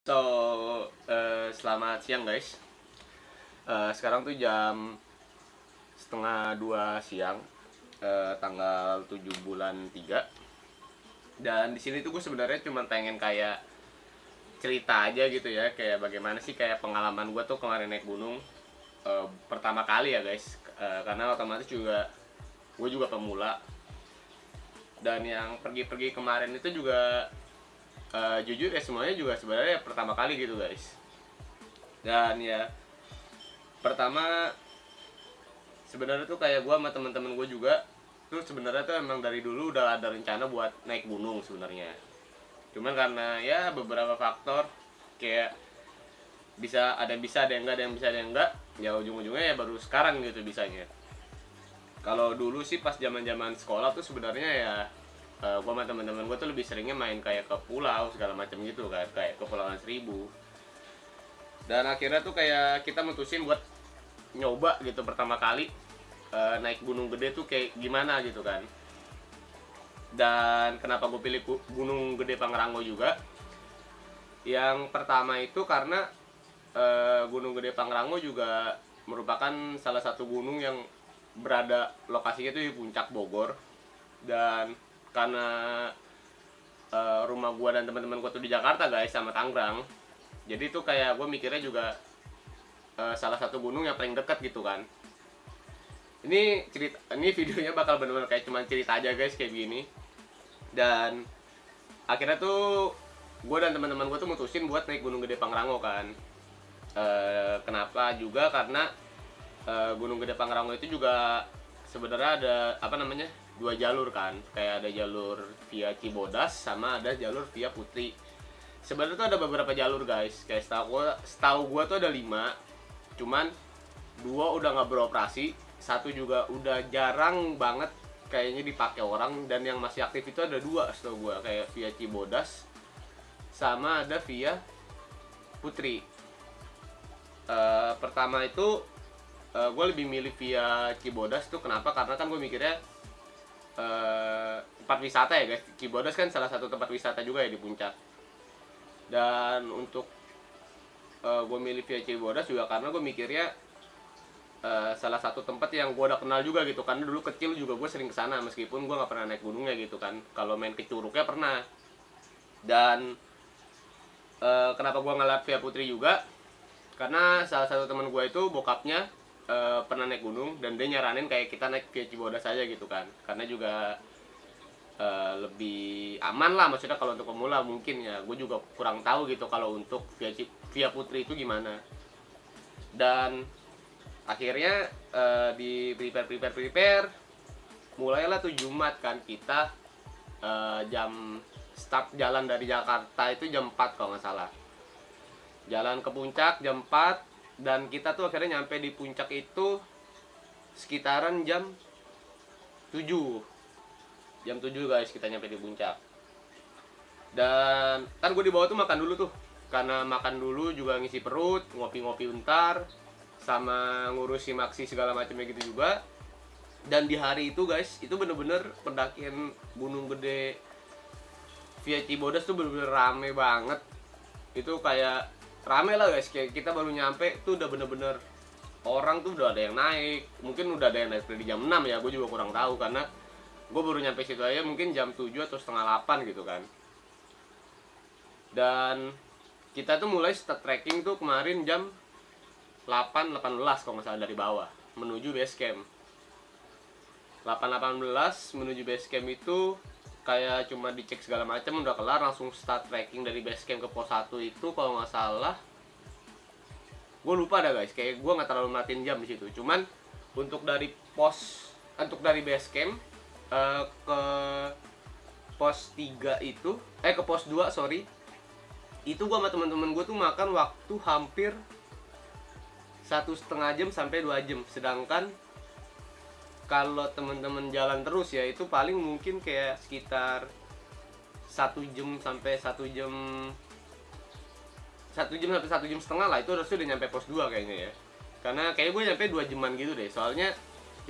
Selamat siang guys. Sekarang tuh jam setengah 2 siang, tanggal 7 bulan 3. Dan di sini tuh gue sebenarnya cuma pengen kayak cerita aja gitu ya, kayak bagaimana sih kayak pengalaman gue tuh kemarin naik gunung pertama kali ya guys. Karena otomatis juga gue juga pemula. Dan yang pergi-pergi kemarin itu juga jujur ya semuanya juga sebenarnya pertama kali gitu guys. Dan ya pertama sebenarnya tuh kayak gue sama teman-teman gue juga tuh sebenarnya tuh emang dari dulu udah ada rencana buat naik gunung sebenarnya. Cuman karena ya beberapa faktor kayak bisa ada yang enggak, ada yang bisa ada yang enggak, ya ujung-ujungnya ya baru sekarang gitu bisanya. Kalau dulu sih pas zaman-zaman sekolah tuh sebenarnya ya gue sama teman-teman gue tuh lebih seringnya main kayak ke pulau segala macam gitu kan, kayak ke Kepulauan Seribu. Dan akhirnya tuh kayak kita mutusin buat nyoba gitu pertama kali naik gunung gede tuh kayak gimana gitu kan. Dan kenapa gue pilih Gunung Gede Pangrango juga? Yang pertama itu karena Gunung Gede Pangrango juga merupakan salah satu gunung yang berada lokasinya tuh di puncak Bogor. Dan karena rumah gue dan teman-teman gue tuh di Jakarta guys sama Tangerang, jadi tuh kayak gue mikirnya juga salah satu gunung yang paling dekat gitu kan. Ini videonya bakal bener-bener kayak cuman cerita aja guys kayak gini. Dan akhirnya tuh gue dan teman-teman gue tuh mutusin buat naik Gunung Gede Pangrango kan. Kenapa juga karena Gunung Gede Pangrango itu juga sebenarnya ada apa namanya, dua jalur kan, kayak ada jalur via Cibodas sama ada jalur via Putri. Sebenarnya tuh ada beberapa jalur guys, kayak setahu gua tuh ada 5, cuman 2 udah nggak beroperasi, satu juga udah jarang banget kayaknya dipakai orang, dan yang masih aktif itu ada 2 setahu gua, kayak via Cibodas sama ada via Putri. Pertama itu gue lebih milih via Cibodas tuh kenapa? Karena kan gue mikirnya tempat wisata ya guys. Cibodas kan salah satu tempat wisata juga ya di puncak. Dan untuk gue milih via Cibodas juga karena gue mikirnya salah satu tempat yang gue udah kenal juga gitu. Karena dulu kecil juga gue sering kesana meskipun gue nggak pernah naik gunungnya gitu kan. Kalau main ke Curugnya pernah. Dan kenapa gue ngelap via Putri juga? Karena salah satu teman gue itu bokapnya pernah naik gunung dan dia nyaranin kayak kita naik via Cibodas aja gitu kan, karena juga lebih aman lah, maksudnya kalau untuk pemula mungkin ya. Gue juga kurang tahu gitu kalau untuk via Putri itu gimana. Dan akhirnya di prepare mulailah tuh Jumat kan kita jam start jalan dari Jakarta itu jam 4 kalau nggak salah, jalan ke puncak jam 4. Dan kita tuh akhirnya nyampe di puncak itu sekitaran jam 7. Jam 7 guys kita nyampe di puncak. Dan kan gue di bawah tuh makan dulu tuh. Karena makan dulu juga ngisi perut, ngopi-ngopi bentar, sama ngurusi maksi segala macamnya gitu juga. Dan di hari itu guys, itu bener-bener pendakian Gunung Gede via Cibodas tuh bener-bener rame banget. Itu kayak rame lah guys, kayak kita baru nyampe tuh udah bener-bener orang tuh udah ada yang naik. Mungkin udah ada yang naik dari jam 6 ya, gue juga kurang tahu karena gue baru nyampe situ aja mungkin jam 7 atau setengah 8 gitu kan. Dan kita tuh mulai start trekking tuh kemarin jam 8.18 kalau nggak salah dari bawah menuju base camp. 8.18 menuju base camp itu kayak cuma dicek segala macam udah kelar, langsung start trekking dari base camp ke pos 1 itu kalau nggak salah. Gue lupa dah guys, kayak gue nggak terlalu merhatiin jam di situ. Cuman untuk dari base camp ke pos 3 itu ke pos 2 sorry, itu gue sama teman-teman gue tuh makan waktu hampir 1,5 jam sampai 2 jam. Sedangkan kalau teman-teman jalan terus ya itu paling mungkin kayak sekitar 1 jam sampai 1 jam sampai 1,5 jam lah, itu harusnya udah nyampe pos 2 kayaknya ya. Karena kayak gue nyampe 2 jaman gitu deh, soalnya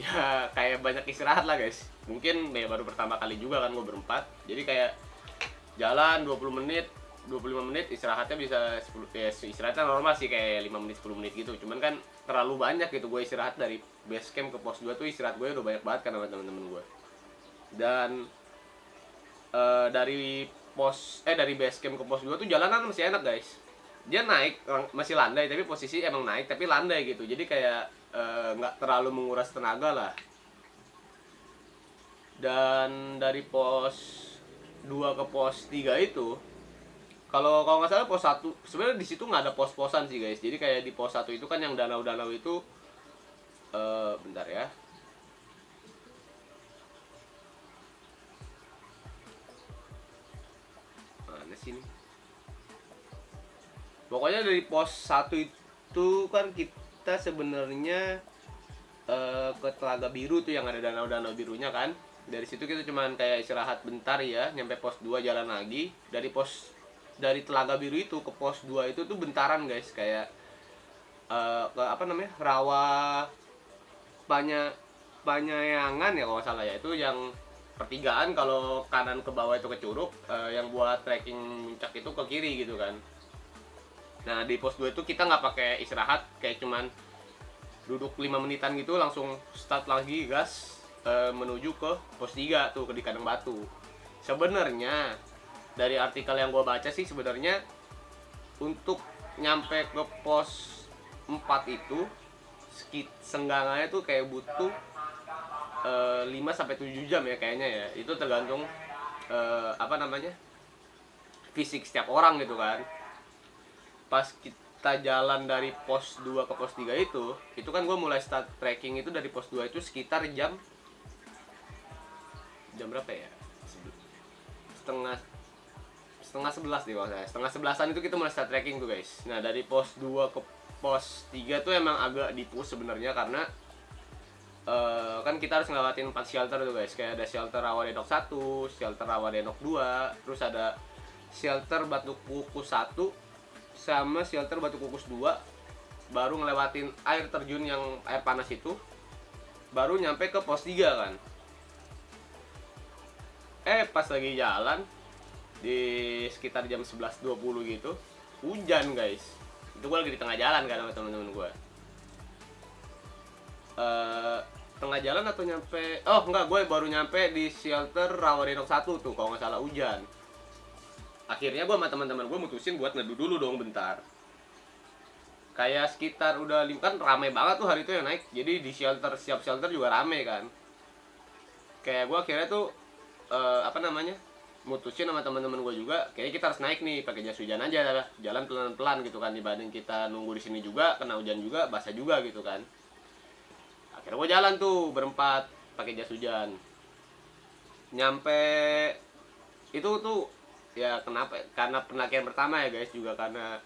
ya kayak banyak istirahat lah guys. Mungkin ya baru pertama kali juga kan gue berempat, jadi kayak jalan 20 menit 25 menit, istirahatnya bisa 10, ya istirahatnya normal sih kayak 5 menit 10 menit gitu. Cuman kan terlalu banyak gitu gue istirahat dari base camp ke pos 2 tuh, istirahat gue udah banyak banget kan sama temen-temen gue. Dan dari base camp ke pos 2 tuh jalanan masih enak guys. Dia naik masih landai, tapi posisi emang naik tapi landai gitu. Jadi kayak nggak terlalu menguras tenaga lah. Dan dari pos 2 ke pos 3 itu, kalau nggak salah pos 1 sebenarnya di situ nggak ada pos-posan sih guys. Jadi kayak di pos 1 itu kan yang danau-danau itu bentar ya. Mana sih ini? Pokoknya dari pos 1 itu kan kita sebenarnya ke Telaga Biru tuh yang ada danau-danau birunya kan. Dari situ kita cuman kayak istirahat bentar ya, nyampe pos 2 jalan lagi. Dari Telaga Biru itu ke pos 2 itu tuh bentaran guys, kayak ke apa namanya? Rawa Panyayangan ya kalau nggak salah ya. Itu yang pertigaan, kalau kanan ke bawah itu ke Curug, yang buat trekking puncak itu ke kiri gitu kan. Nah, di pos 2 itu kita nggak pakai istirahat, kayak cuman duduk 5 menitan gitu langsung start lagi gas menuju ke pos 3 tuh di Kandang Batu. Sebenarnya dari artikel yang gue baca sih, sebenarnya untuk nyampe ke pos 4 itu senggangannya tuh kayak butuh 5 sampai 7 jam ya kayaknya ya. Itu tergantung apa namanya? Fisik setiap orang gitu kan. Pas kita jalan dari pos 2 ke pos 3 itu kan gue mulai start trekking itu dari pos 2 itu sekitar jam berapa ya? Setengah 11 deh kalau saya. Setengah 11-an itu kita mulai start trekking tuh guys. Nah, dari pos 2 ke pos 3 tuh emang agak di-push sebenarnya, karena kan kita harus ngelewatin 4 shelter tuh guys. Kayak ada shelter Rawadenok 1, shelter Rawadenok 2, terus ada shelter Batu Kukus 1 sama shelter Batu Kukus 2, baru ngelewatin air terjun yang air panas itu, baru nyampe ke pos 3 kan. Pas lagi jalan di sekitar jam 11.20 gitu, hujan guys. Itu gue lagi di tengah jalan kan sama temen-temen gue. Tengah jalan atau nyampe, oh enggak, gue baru nyampe di shelter Rawadenok 1 tuh kalau nggak salah, hujan. Akhirnya gue sama teman-teman gue mutusin buat neduh dulu dong bentar. Kayak sekitar udah kan rame banget tuh hari itu yang naik. Jadi di setiap shelter juga rame kan. Kayak gue akhirnya tuh apa namanya, mutusin sama teman-teman gue juga, kayaknya kita harus naik nih, pakai jas hujan aja lah, jalan pelan-pelan gitu kan, dibanding kita nunggu di sini juga kena hujan juga, basah juga gitu kan. Akhirnya gue jalan tuh berempat pakai jas hujan. Nyampe itu tuh ya kenapa? Karena pendakian pertama ya guys, juga karena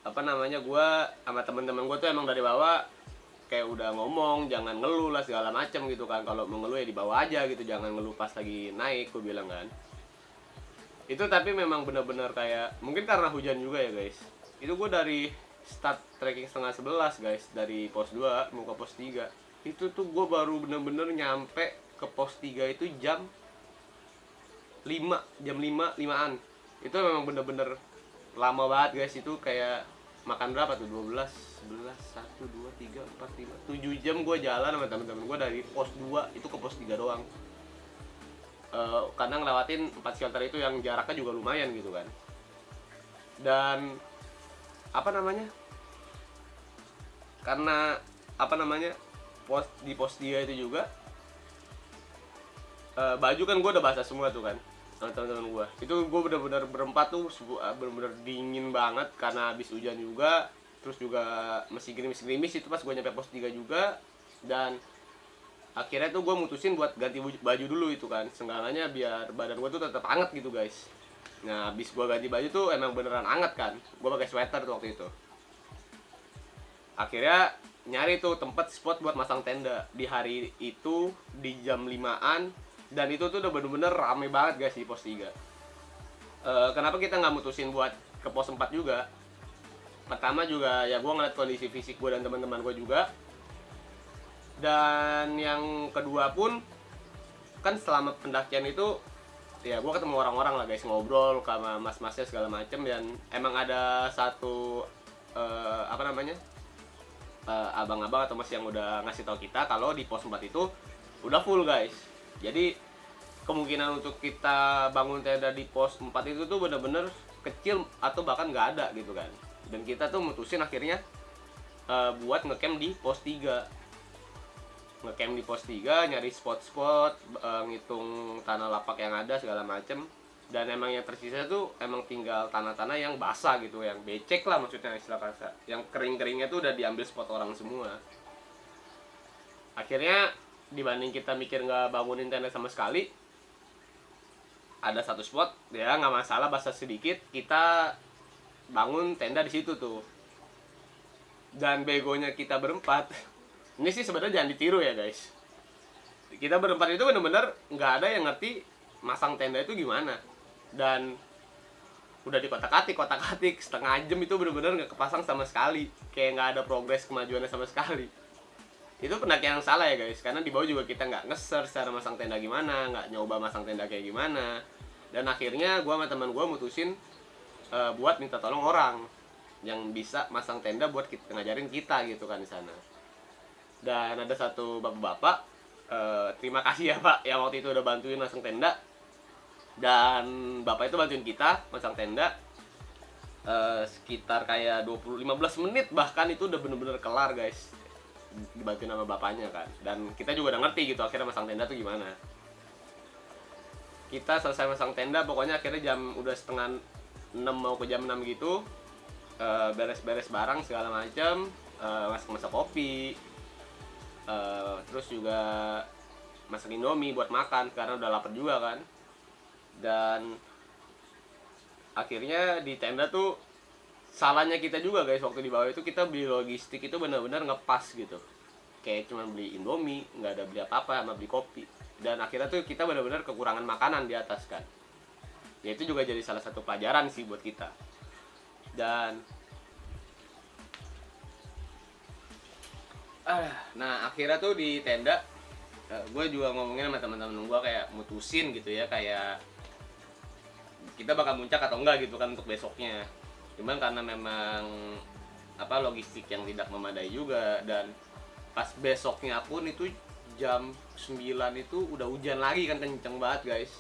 apa namanya, gue sama teman-teman gue tuh emang dari bawah kayak udah ngomong jangan ngeluh lah segala macam gitu kan. Kalau mau ngeluh ya di bawah aja gitu, jangan ngeluh pas lagi naik, gue bilang kan. Itu tapi memang bener-bener kayak, mungkin karena hujan juga ya guys, itu gue dari start trekking setengah 11 guys, dari pos 2 mau ke pos 3 itu tuh gue baru bener-bener nyampe ke pos 3 itu jam 5an. Itu memang bener-bener lama banget guys. Itu kayak makan berapa tuh, 12, 11, 1, 2, 3, 4, 5, 7 jam gue jalan sama temen-temen gue dari pos 2 itu ke pos 3 doang. Kadang ngelewatin 4 shelter itu yang jaraknya juga lumayan gitu kan. Dan apa namanya, karena apa namanya, di pos 3 itu juga baju kan gue udah basah semua tuh kan sama teman-teman gue. Itu gue bener-bener berempat tuh bener-bener dingin banget karena habis hujan juga, terus juga masih gerimis-gerimis itu pas gue nyampe pos 3 juga. Dan akhirnya tuh gue mutusin buat ganti baju dulu itu kan, seenggaknya biar badan gue tuh tetap hangat gitu guys. Nah, habis gue ganti baju tuh emang beneran hangat kan, gue pakai sweater tuh waktu itu. Akhirnya nyari tuh tempat spot buat masang tenda di hari itu di jam 5an. Dan itu tuh udah bener-bener rame banget guys di pos 3. Kenapa kita nggak mutusin buat ke pos 4 juga? Pertama juga ya gue ngeliat kondisi fisik gue dan teman-teman gue juga. Dan yang kedua pun kan selama pendakian itu ya gue ketemu orang-orang lah guys, ngobrol sama mas-masnya segala macem, dan emang ada satu apa namanya, abang-abang atau mas yang udah ngasih tahu kita kalau di pos 4 itu udah full guys. Jadi kemungkinan untuk kita bangun tenda di pos 4 itu tuh bener-bener kecil atau bahkan nggak ada gitu kan. Dan kita tuh mutusin akhirnya buat ngecamp di pos 3. Ngecamp di pos 3, nyari spot-spot, ngitung tanah lapak yang ada segala macem. Dan emang yang tersisa tuh emang tinggal tanah-tanah yang basah gitu, yang becek lah maksudnya istilah kata. Yang kering-keringnya tuh udah diambil spot orang semua. Akhirnya dibanding kita mikir nggak bangunin tenda sama sekali, ada satu spot ya nggak masalah basah sedikit, kita bangun tenda di situ tuh. Dan begonya kita berempat, ini sih sebenarnya jangan ditiru ya guys. Kita berempat itu bener-bener nggak ada yang ngerti masang tenda itu gimana. Dan udah dikotak-katik setengah jam itu bener-bener nggak kepasang sama sekali. Kayak nggak ada progres kemajuannya sama sekali. Itu pendakian yang salah ya guys, karena di bawah juga kita nggak nge-search cara masang tenda gimana, nggak nyoba masang tenda kayak gimana. Dan akhirnya gue sama teman gue mutusin buat minta tolong orang yang bisa masang tenda buat kita, ngajarin kita gitu kan di sana. Dan ada satu bapak-bapak, terima kasih ya pak yang waktu itu udah bantuin masang tenda. Dan bapak itu bantuin kita masang tenda sekitar kayak 15 menit bahkan, itu udah bener-bener kelar guys, dibantuin sama bapaknya kan. Dan kita juga udah ngerti gitu akhirnya masang tenda tuh gimana. Kita selesai masang tenda, pokoknya akhirnya udah setengah 6 mau ke jam 6 gitu, beres-beres barang segala macam, masak kopi, terus juga masak indomie buat makan karena udah lapar juga kan. Dan akhirnya di tenda tuh salahnya kita juga guys, waktu di bawah itu kita beli logistik itu benar-benar ngepas gitu, kayak cuma beli indomie, nggak ada beli apa-apa sama beli kopi. Dan akhirnya tuh kita benar-benar kekurangan makanan di atas kan. Ya itu juga jadi salah satu pelajaran sih buat kita. Dan nah akhirnya tuh di tenda gue juga ngomongin sama teman-teman gue kayak mutusin gitu ya, kayak kita bakal muncak atau enggak gitu kan untuk besoknya. Cuman karena memang apa logistik yang tidak memadai juga, dan pas besoknya pun itu jam 9 itu udah hujan lagi kan, kenceng banget guys.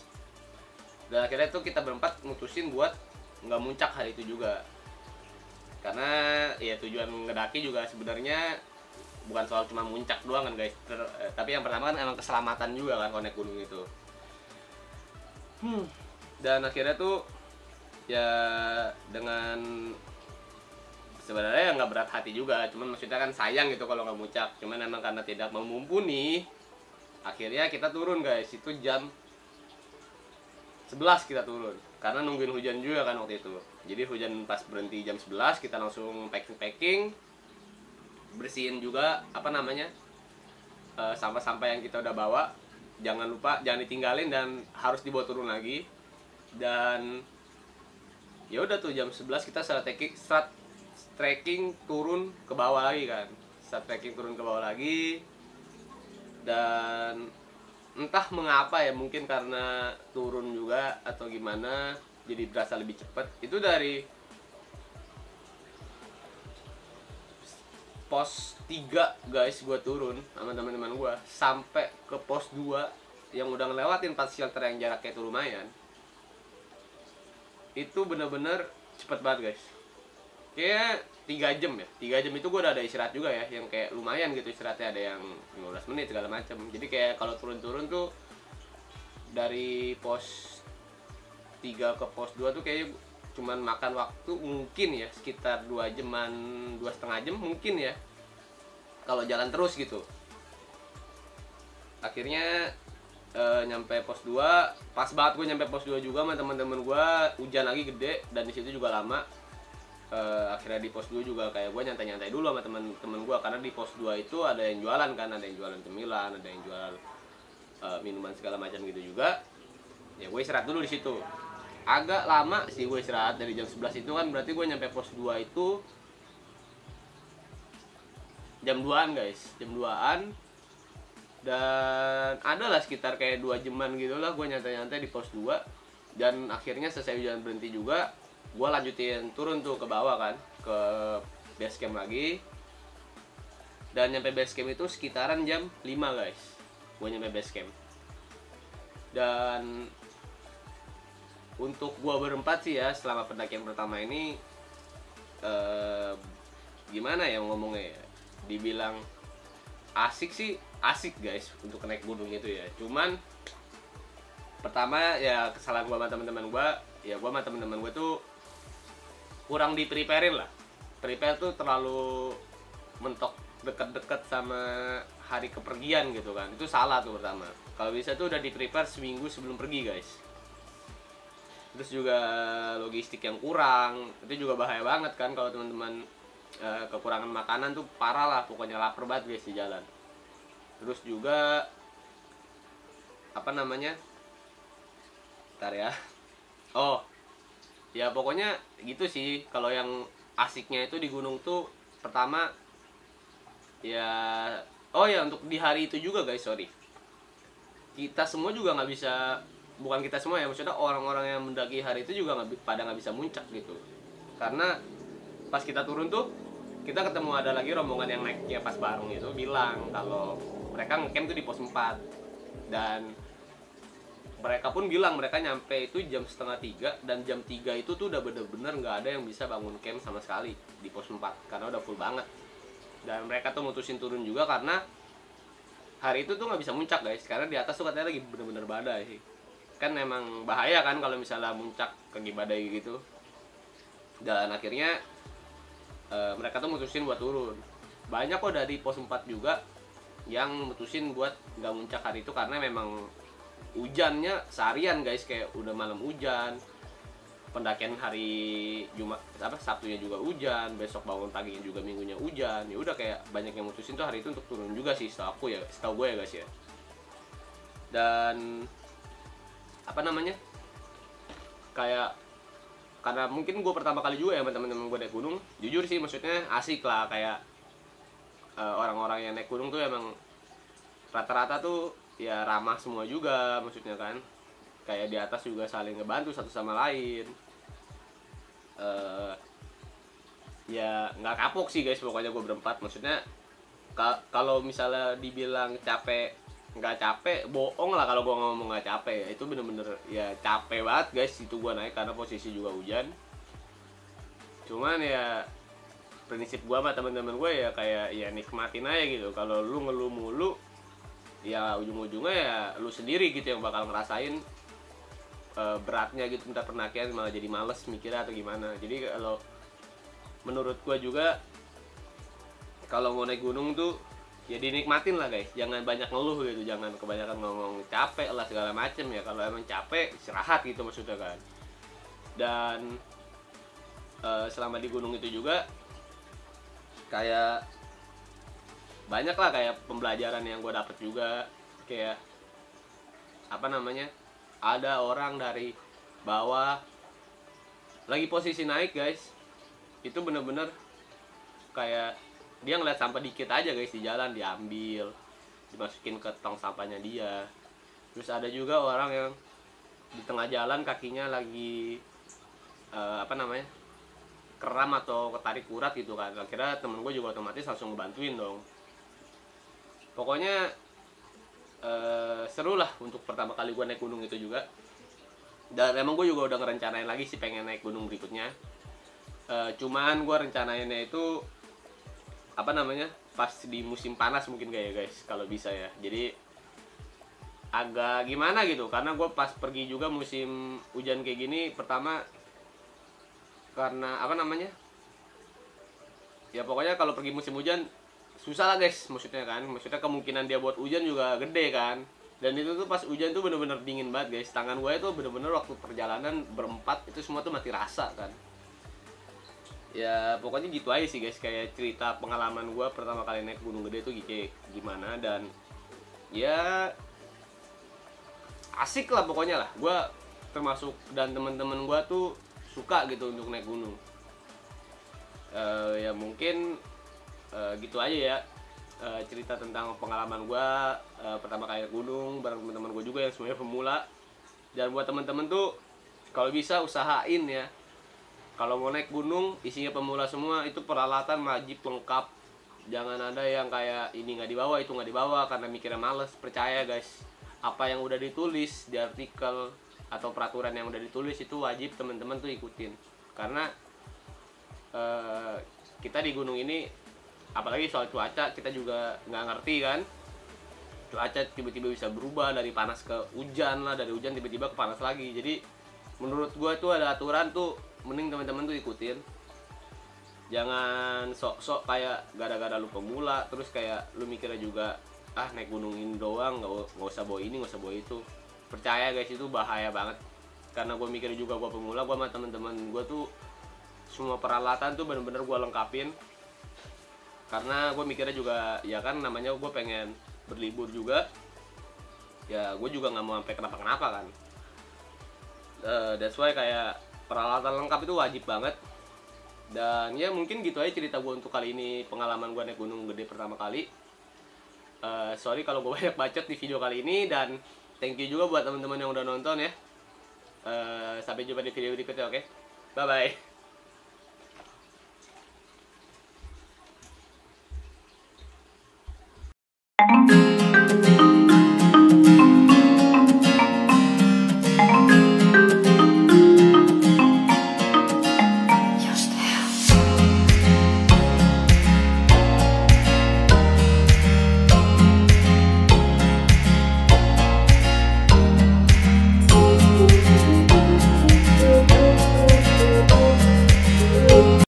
Dan akhirnya tuh kita berempat mutusin buat nggak muncak hari itu juga, karena ya tujuan ngedaki juga sebenarnya bukan soal cuma muncak doang kan guys, tapi yang pertama kan emang keselamatan juga kan kalau naik gunung itu. Dan akhirnya tuh ya dengan sebenarnya nggak berat hati juga, cuman maksudnya kan sayang gitu kalau nggak muncak. Cuman emang karena tidak mumpuni, akhirnya kita turun guys. Itu jam 11 kita turun, karena nungguin hujan juga kan waktu itu. Jadi hujan pas berhenti jam 11, kita langsung packing, bersihin juga apa namanya sampah-sampah yang kita udah bawa. Jangan lupa, jangan ditinggalin dan harus dibawa turun lagi. Dan ya udah tuh jam 11 kita start trekking turun ke bawah lagi kan. Start trekking turun ke bawah lagi. Dan entah mengapa ya, mungkin karena turun juga atau gimana, jadi berasa lebih cepat. Itu dari pos 3 guys gue turun sama teman-teman gue sampai ke pos 2 yang udah ngelewatin 4 shelter yang jaraknya itu lumayan. Itu bener-bener cepet banget guys, kayak 3 jam ya. 3 jam itu gue udah ada istirahat juga ya, yang kayak lumayan gitu istirahatnya, ada yang 15 menit segala macam. Jadi kayak kalau turun-turun tuh dari pos 3 ke pos 2 tuh kayak cuman makan waktu mungkin ya sekitar 2 jaman, 2,5 jam mungkin ya kalau jalan terus gitu. Akhirnya nyampe pos 2, pas banget gue nyampe pos 2 juga sama teman-teman gue, hujan lagi gede dan di situ juga lama. Akhirnya di pos 2 juga kayak gue nyantai-nyantai dulu sama teman-teman gue, karena di pos 2 itu ada yang jualan kan, ada yang jualan cemilan, ada yang jual minuman segala macam gitu juga. Ya gue istirahat dulu di situ. Agak lama sih gue istirahat, dari jam 11 itu kan berarti gue nyampe pos 2 itu jam 2-an guys, jam 2-an. Dan ada lah sekitar kayak 2 jaman gitu lah gue nyantai-nyantai di pos 2. Dan akhirnya selesai hujan berhenti juga, gue lanjutin turun tuh ke bawah kan, ke base camp lagi. Dan nyampe base camp itu sekitaran jam 5 guys, gue nyampe base camp. Dan untuk gue berempat sih ya selama pendakian pertama ini, gimana ya ngomongnya ya, dibilang asik sih asik guys untuk naik gunung itu ya. Cuman pertama ya kesalahan gue sama teman-teman gue, ya gue sama teman-teman gue tuh kurang di preparein lah. Prepare tuh terlalu mentok deket-deket sama hari kepergian gitu kan, itu salah tuh pertama. Kalau bisa tuh udah di prepare seminggu sebelum pergi guys. Terus juga logistik yang kurang, itu juga bahaya banget kan kalau teman-teman kekurangan makanan tuh parah lah, pokoknya lapar banget guys di jalan. Terus juga apa namanya, ntar ya, oh ya pokoknya gitu sih. Kalau yang asiknya itu di gunung tuh pertama ya, oh ya untuk di hari itu juga guys, sorry, kita semua juga nggak bisa, bukan kita semua ya, maksudnya orang-orang yang mendaki hari itu juga nggak bisa muncak gitu. Karena pas kita turun tuh kita ketemu ada lagi rombongan yang naiknya pas bareng itu bilang kalau mereka ngecamp tuh di pos 4. Dan mereka pun bilang mereka nyampe itu jam setengah 3, dan jam 3 itu tuh udah bener-bener nggak ada yang bisa bangun camp sama sekali di pos 4 karena udah full banget. Dan mereka tuh mutusin turun juga karena hari itu tuh nggak bisa muncak guys, karena di atas tuh katanya lagi bener-bener badai sih. Kan emang bahaya kan kalau misalnya muncak lagi badai gitu. Dan akhirnya mereka tuh mutusin buat turun. Banyak kok dari pos 4 juga yang mutusin buat nggak muncak hari itu karena memang hujannya seharian guys, kayak udah malam hujan, pendakian hari Jumat Sabtunya juga hujan, besok bangun paginya juga minggunya hujan. Ya udah kayak banyak yang mutusin tuh hari itu untuk turun juga sih, setahu gue ya guys ya. Dan apa namanya, kayak karena mungkin gue pertama kali juga ya sama teman-teman gue naik gunung, jujur sih maksudnya asik lah. Kayak orang-orang yang naik gunung tuh emang rata-rata tuh ya ramah semua juga, maksudnya kan kayak di atas juga saling ngebantu satu sama lain. Ya nggak kapok sih guys, pokoknya gue berempat. Maksudnya kalau misalnya dibilang capek, nggak capek, bohong lah kalau gue ngomong nggak capek ya. Itu bener-bener ya capek banget guys itu gue naik, karena posisi juga hujan. Cuman ya prinsip gue sama teman-teman gue ya kayak ya nikmatin aja gitu. Kalau lu ngeluh mulu ya ujung-ujungnya ya lu sendiri gitu yang bakal ngerasain beratnya gitu, minta pendakian malah jadi males mikirnya atau gimana. Jadi kalau menurut gua juga kalau mau naik gunung tuh ya dinikmatin lah guys, jangan banyak ngeluh gitu, jangan kebanyakan ngomong capek lah segala macem ya. Kalau emang capek istirahat gitu maksudnya kan. Dan selama di gunung itu juga kayak banyak lah kayak pembelajaran yang gua dapet juga. Kayak apa namanya, ada orang dari bawah lagi posisi naik guys, itu bener-bener kayak dia ngeliat sampah dikit aja guys di jalan, diambil dimasukin ke tong sampahnya dia. Terus ada juga orang yang di tengah jalan kakinya lagi apa namanya, keram atau ketarik urat gitu kan. Akhirnya temen gue juga otomatis langsung ngebantuin dong. Pokoknya seru lah untuk pertama kali gue naik gunung itu juga. Dan emang gue juga udah ngerencanain lagi sih pengen naik gunung berikutnya. Cuman gue rencanainnya itu apa namanya, pas di musim panas mungkin kayak ya guys, kalau bisa ya. Jadi agak gimana gitu, karena gue pas pergi juga musim hujan kayak gini. Pertama karena apa namanya, ya pokoknya kalau pergi musim hujan susah lah guys, maksudnya kemungkinan dia buat hujan juga gede kan. Dan itu tuh pas hujan tuh bener-bener dingin banget guys, tangan gue itu bener-bener waktu perjalanan berempat itu semua tuh mati rasa kan. Ya pokoknya gitu aja sih guys, kayak cerita pengalaman gue pertama kali naik gunung gede tuh kayak gimana. Dan ya asik lah pokoknya lah, gue termasuk dan temen-temen gue tuh suka gitu untuk naik gunung. Ya mungkin gitu aja ya, cerita tentang pengalaman gue pertama kali naik gunung bareng teman-teman gue juga yang semuanya pemula. Dan buat teman-teman tuh kalau bisa usahain ya, kalau mau naik gunung isinya pemula semua, itu peralatan wajib lengkap. Jangan ada yang kayak ini nggak dibawa, itu nggak dibawa karena mikirnya males. Percaya guys, apa yang udah ditulis di artikel atau peraturan yang udah ditulis itu wajib teman-teman tuh ikutin. Karena kita di gunung ini, apalagi soal cuaca, kita juga nggak ngerti kan. Cuaca tiba-tiba bisa berubah dari panas ke hujan lah, dari hujan tiba-tiba ke panas lagi. Jadi menurut gua tuh ada aturan tuh, mending teman-teman tuh ikutin. Jangan sok-sok kayak gara-gara lu pemula terus kayak lu mikirnya juga naik gunung ini doang, nggak usah bawa ini, nggak usah bawa itu. Percaya guys, itu bahaya banget. Karena gue mikirnya juga gue pemula, gue sama teman-teman gue tuh semua peralatan tuh bener-bener gue lengkapin. Karena gue mikirnya juga ya kan, namanya gue pengen berlibur juga, ya gue juga nggak mau sampai kenapa-kenapa kan. That's why kayak peralatan lengkap itu wajib banget. Dan ya mungkin gitu aja cerita gue untuk kali ini, pengalaman gue naik gunung gede pertama kali. Sorry kalau gue banyak bacot di video kali ini, dan thank you juga buat teman-teman yang udah nonton ya. Sampai jumpa di video berikutnya, oke? Bye bye.